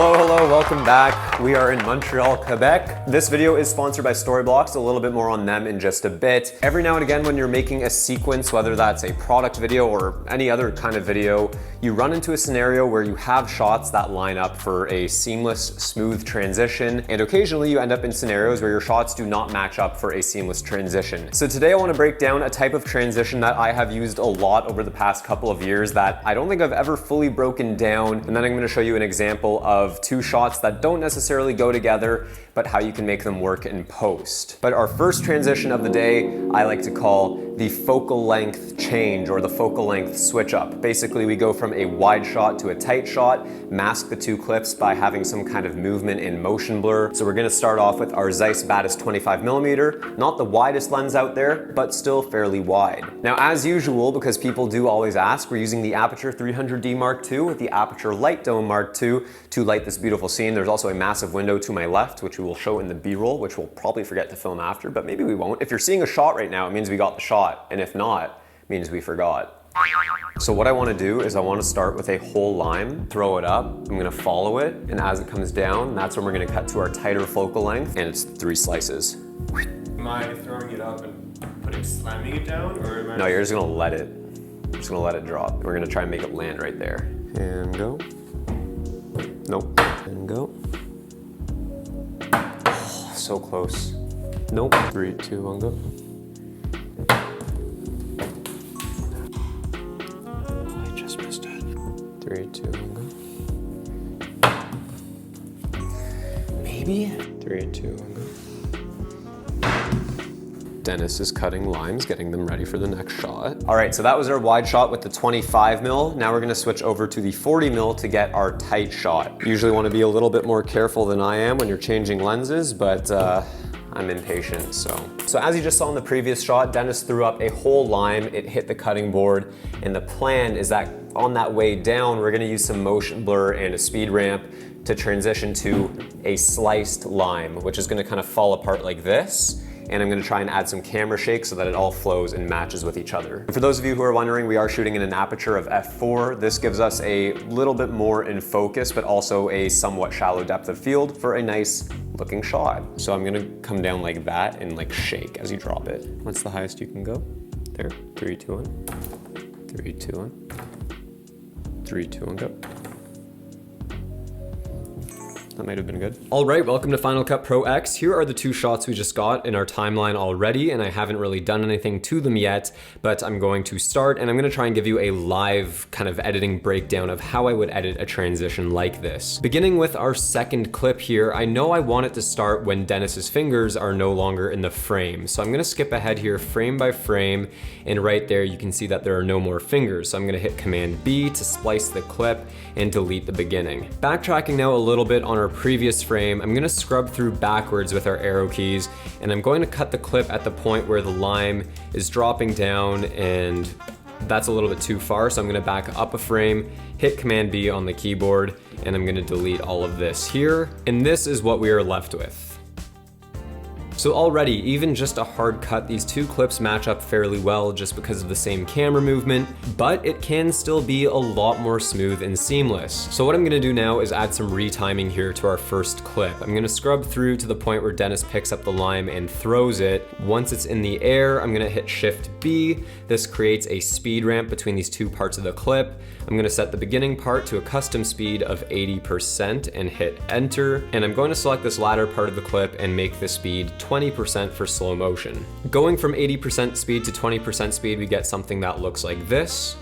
Hello, welcome back. We are in Montreal, Quebec. This video is sponsored by Storyblocks, a little bit more on them in just a bit. Every now and again when you're making a sequence, whether that's a product video or any other kind of video, you run into a scenario where you have shots that line up for a seamless, smooth transition, and occasionally you end up in scenarios where your shots do not match up for a seamless transition. So today I want to break down a type of transition that I have used a lot over the past couple of years that I don't think I've ever fully broken down, and then I'm going to show you an example of two shots that don't necessarily go together, but how you can make them work in post. But our first transition of the day, I like to call the focal length change or the focal length switch up. Basically, we go from a wide shot to a tight shot, mask the two clips by having some kind of movement in motion blur. So we're gonna start off with our Zeiss Batis 25mm, not the widest lens out there, but still fairly wide. Now, as usual, because people do always ask, we're using the Aperture 300D Mark II with the Aperture Light Dome Mark II to light this beautiful scene. There's also a massive window to my left, which we will show in the B-roll, which we'll probably forget to film after, but maybe we won't. If you're seeing a shot right now, it means we got the shot, and if not, it means we forgot. So what I want to do is I want to start with a whole lime, throw it up, I'm going to follow it, and as it comes down, that's when we're going to cut to our tighter focal length, and it's 3 slices. Am I throwing it up and slamming it down, or am I... No, you're just going to let it. You're just going to let it drop. We're going to try and make it land right there. And go. Nope. And go. Oh, so close. Nope. 3, 2, 1, go. Oh, I just missed it. 3, 2, 1, go. Maybe? 3, 2, 1, go. Dennis is cutting limes, getting them ready for the next shot. All right, so that was our wide shot with the 25mm. Now we're gonna switch over to the 40mm to get our tight shot. You usually wanna be a little bit more careful than I am when you're changing lenses, but I'm impatient, so as you just saw in the previous shot, Dennis threw up a whole lime, it hit the cutting board, and the plan is that on that way down, we're gonna use some motion blur and a speed ramp to transition to a sliced lime, which is gonna kind of fall apart like this. And I'm gonna try and add some camera shake so that it all flows and matches with each other. And for those of you who are wondering, we are shooting in an aperture of f4. This gives us a little bit more in focus, but also a somewhat shallow depth of field for a nice looking shot. So I'm gonna come down like that and like shake as you drop it. What's the highest you can go? There, 3, 2, 1. 3, 2, 1. 3, 2, 1, go. That might have been good. All right, welcome to Final Cut Pro X. Here are the two shots we just got in our timeline already, and I haven't really done anything to them yet, but I'm going to start, and I'm gonna try and give you a live kind of editing breakdown of how I would edit a transition like this. Beginning with our second clip here, I know I want it to start when Dennis's fingers are no longer in the frame. So I'm gonna skip ahead here frame by frame, and right there you can see that there are no more fingers. So I'm gonna hit Command B to splice the clip and delete the beginning. Backtracking now a little bit on our previous frame, I'm gonna scrub through backwards with our arrow keys, and I'm going to cut the clip at the point where the lime is dropping down, and that's a little bit too far, so I'm gonna back up a frame, hit Command B on the keyboard, and I'm gonna delete all of this here, and this is what we are left with. So already, even just a hard cut, these two clips match up fairly well just because of the same camera movement, but it can still be a lot more smooth and seamless. So what I'm gonna do now is add some retiming here to our first clip. I'm gonna scrub through to the point where Dennis picks up the lime and throws it. Once it's in the air, I'm gonna hit Shift B. This creates a speed ramp between these two parts of the clip. I'm gonna set the beginning part to a custom speed of 80% and hit Enter. And I'm going to select this latter part of the clip and make the speed 20% for slow motion. Going from 80% speed to 20% speed, we get something that looks like this.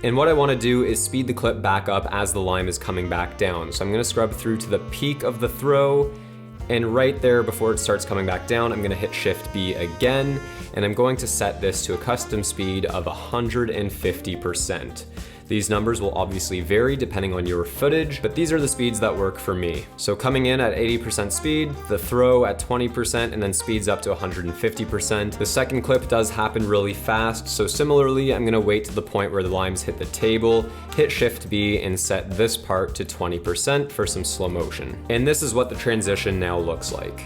And what I want to do is speed the clip back up as the lime is coming back down. So I'm going to scrub through to the peak of the throw, and right there before it starts coming back down, I'm going to hit Shift B again, and I'm going to set this to a custom speed of 150%. These numbers will obviously vary depending on your footage, but these are the speeds that work for me. So coming in at 80% speed, the throw at 20%, and then speeds up to 150%. The second clip does happen really fast, so similarly, I'm gonna wait to the point where the limes hit the table, hit Shift B, and set this part to 20% for some slow motion. And this is what the transition now looks like.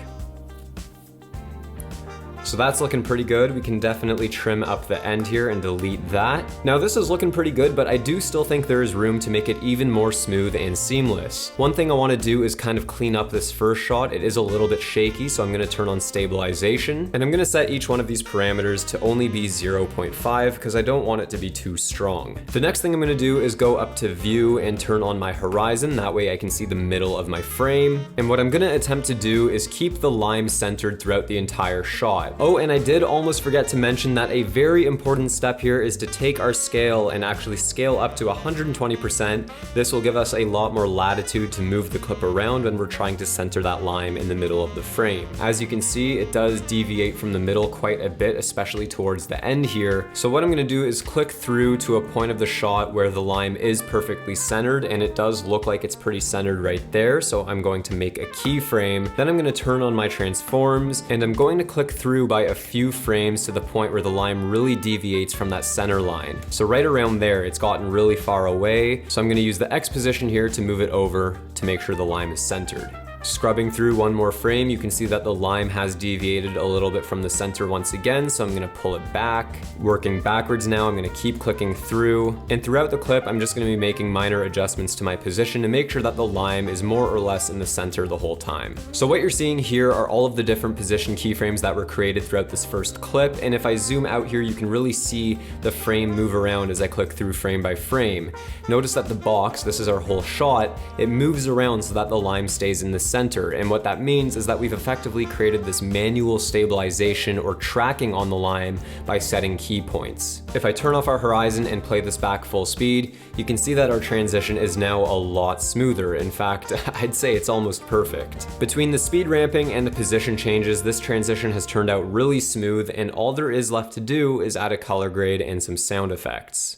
So that's looking pretty good. We can definitely trim up the end here and delete that. Now this is looking pretty good, but I do still think there is room to make it even more smooth and seamless. One thing I want to do is kind of clean up this first shot. It is a little bit shaky, so I'm going to turn on stabilization, and I'm going to set each one of these parameters to only be 0.5 because I don't want it to be too strong. The next thing I'm going to do is go up to view and turn on my horizon. That way I can see the middle of my frame. And what I'm going to attempt to do is keep the lime centered throughout the entire shot. Oh, and I did almost forget to mention that a very important step here is to take our scale and actually scale up to 120%. This will give us a lot more latitude to move the clip around when we're trying to center that lime in the middle of the frame. As you can see, it does deviate from the middle quite a bit, especially towards the end here. So what I'm going to do is click through to a point of the shot where the lime is perfectly centered, and it does look like it's pretty centered right there. So I'm going to make a keyframe. Then I'm going to turn on my transforms, and I'm going to click through by a few frames to the point where the lime really deviates from that center line. So right around there, it's gotten really far away. So I'm going to use the X position here to move it over to make sure the lime is centered. Scrubbing through one more frame, you can see that the lime has deviated a little bit from the center once again, so I'm gonna pull it back. Working backwards now, I'm gonna keep clicking through. And throughout the clip, I'm just gonna be making minor adjustments to my position to make sure that the lime is more or less in the center the whole time. So what you're seeing here are all of the different position keyframes that were created throughout this first clip. And if I zoom out here, you can really see the frame move around as I click through frame by frame. Notice that the box, this is our whole shot, it moves around so that the lime stays in the center. And what that means is that we've effectively created this manual stabilization or tracking on the lime by setting key points. If I turn off our horizon and play this back full speed, you can see that our transition is now a lot smoother. In fact, I'd say it's almost perfect. Between the speed ramping and the position changes, this transition has turned out really smooth, and all there is left to do is add a color grade and some sound effects.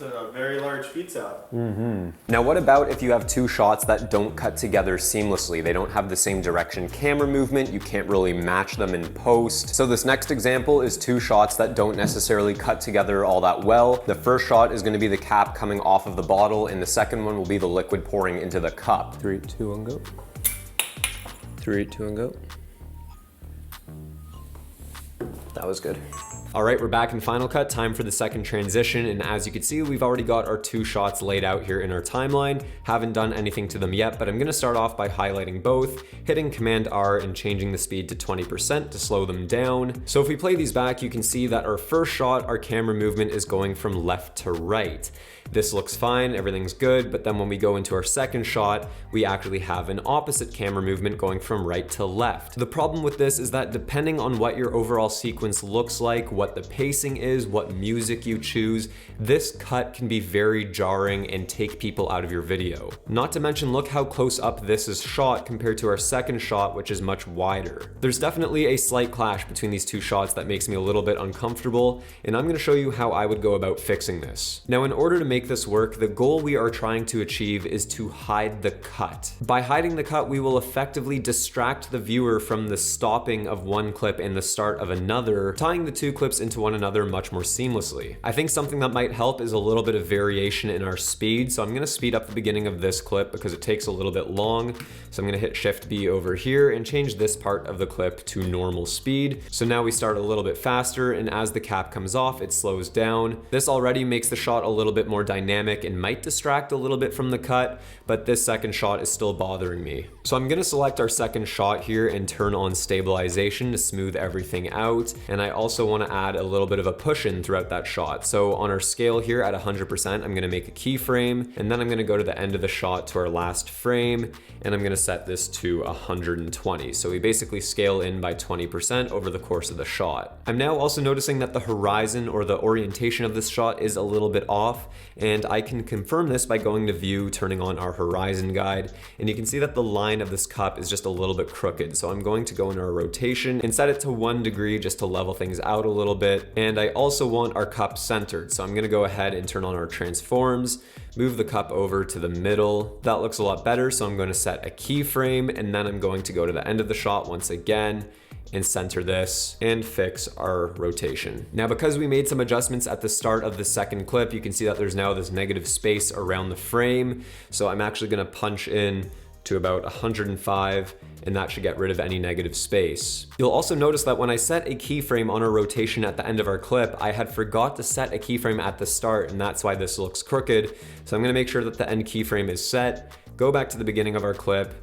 A very large pizza. Now what about if you have two shots that don't cut together seamlessly? They don't have the same direction camera movement, you can't really match them in post. So this next example is two shots that don't necessarily cut together all that well. The first shot is going to be the cap coming off of the bottle, and the second one will be the liquid pouring into the cup. 3, 2, 1, go. 3, 2, 1, go. That was good. All right, we're back in Final Cut, time for the second transition, and as you can see, we've already got our two shots laid out here in our timeline. Haven't done anything to them yet, but I'm gonna start off by highlighting both, hitting Command R and changing the speed to 20% to slow them down. So if we play these back, you can see that our first shot, our camera movement is going from left to right. This looks fine, everything's good, but then when we go into our second shot, we actually have an opposite camera movement going from right to left. The problem with this is that depending on what your overall sequence looks like, what the pacing is, what music you choose, this cut can be very jarring and take people out of your video. Not to mention, look how close up this is shot compared to our second shot, which is much wider. There's definitely a slight clash between these two shots that makes me a little bit uncomfortable, and I'm gonna show you how I would go about fixing this. Now, in order to make this work, the goal we are trying to achieve is to hide the cut. By hiding the cut, we will effectively distract the viewer from the stopping of one clip and the start of another, tying the two clips into one another much more seamlessly. I think something that might help is a little bit of variation in our speed. So I'm gonna speed up the beginning of this clip because it takes a little bit long. So I'm gonna hit Shift B over here and change this part of the clip to normal speed. So now we start a little bit faster, and as the cap comes off, it slows down. This already makes the shot a little bit more dynamic and might distract a little bit from the cut, but this second shot is still bothering me. So I'm gonna select our second shot here and turn on stabilization to smooth everything out. And I also wanna add a little bit of a push in throughout that shot. So on our scale here at 100%, I'm gonna make a keyframe, and then I'm gonna go to the end of the shot to our last frame, and I'm gonna set this to 120. So we basically scale in by 20% over the course of the shot. I'm now also noticing that the horizon or the orientation of this shot is a little bit off, and I can confirm this by going to view, turning on our horizon guide, and you can see that the line of this cup is just a little bit crooked. So I'm going to go in our rotation and set it to 1 degree just to level things out a little bit. And I also want our cup centered. So I'm gonna go ahead and turn on our transforms, move the cup over to the middle. That looks a lot better. So I'm going to set a keyframe, and then I'm going to go to the end of the shot once again and center this and fix our rotation. Now, because we made some adjustments at the start of the second clip, you can see that there's now this negative space around the frame. So I'm actually gonna punch in to about 105, and that should get rid of any negative space. You'll also notice that when I set a keyframe on our rotation at the end of our clip, I had forgot to set a keyframe at the start, and that's why this looks crooked. So I'm gonna make sure that the end keyframe is set, go back to the beginning of our clip,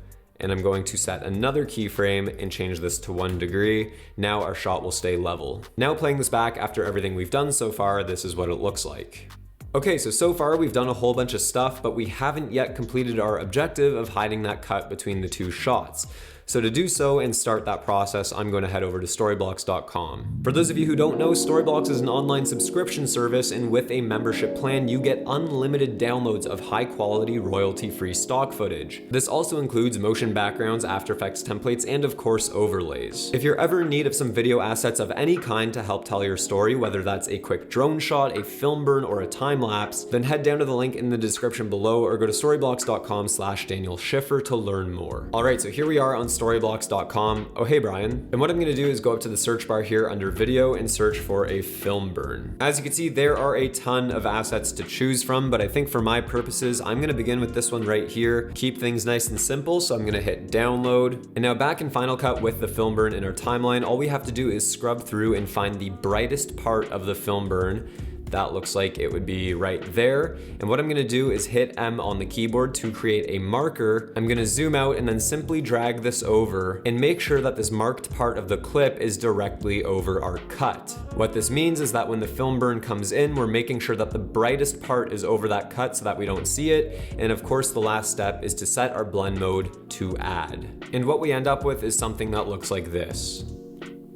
and I'm going to set another keyframe and change this to 1 degree. Now our shot will stay level. Now playing this back after everything we've done so far, this is what it looks like. Okay, so far we've done a whole bunch of stuff, but we haven't yet completed our objective of hiding that cut between the two shots. So to do so and start that process, I'm going to head over to storyblocks.com. For those of you who don't know, Storyblocks is an online subscription service, and with a membership plan, you get unlimited downloads of high quality, royalty-free stock footage. This also includes motion backgrounds, After Effects templates, and of course overlays. If you're ever in need of some video assets of any kind to help tell your story, whether that's a quick drone shot, a film burn, or a time lapse, then head down to the link in the description below or go to storyblocks.com/Daniel Schiffer to learn more. All right, so here we are on storyblocks.com. Oh, hey, Brian. And what I'm gonna do is go up to the search bar here under video and search for a film burn. As you can see, there are a ton of assets to choose from, but I think for my purposes, I'm gonna begin with this one right here. Keep things nice and simple, so I'm gonna hit download. And now back in Final Cut with the film burn in our timeline, all we have to do is scrub through and find the brightest part of the film burn. That looks like it would be right there. And what I'm gonna do is hit M on the keyboard to create a marker. I'm gonna zoom out and then simply drag this over and make sure that this marked part of the clip is directly over our cut. What this means is that when the film burn comes in, we're making sure that the brightest part is over that cut so that we don't see it. And of course, the last step is to set our blend mode to add. And what we end up with is something that looks like this.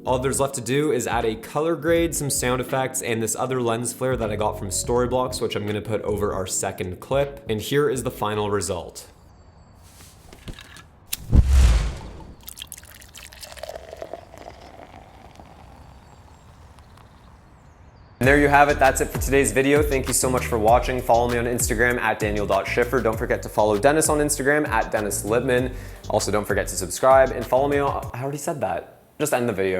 All there's left to do is add a color grade, some sound effects, and this other lens flare that I got from Storyblocks, which I'm gonna put over our second clip. And here is the final result. And there you have it, that's it for today's video. Thank you so much for watching. Follow me on Instagram at daniel.schiffer. Don't forget to follow Dennis on Instagram at Dennis Lippman. Also, don't forget to subscribe and follow me on, I already said that. Just end the video.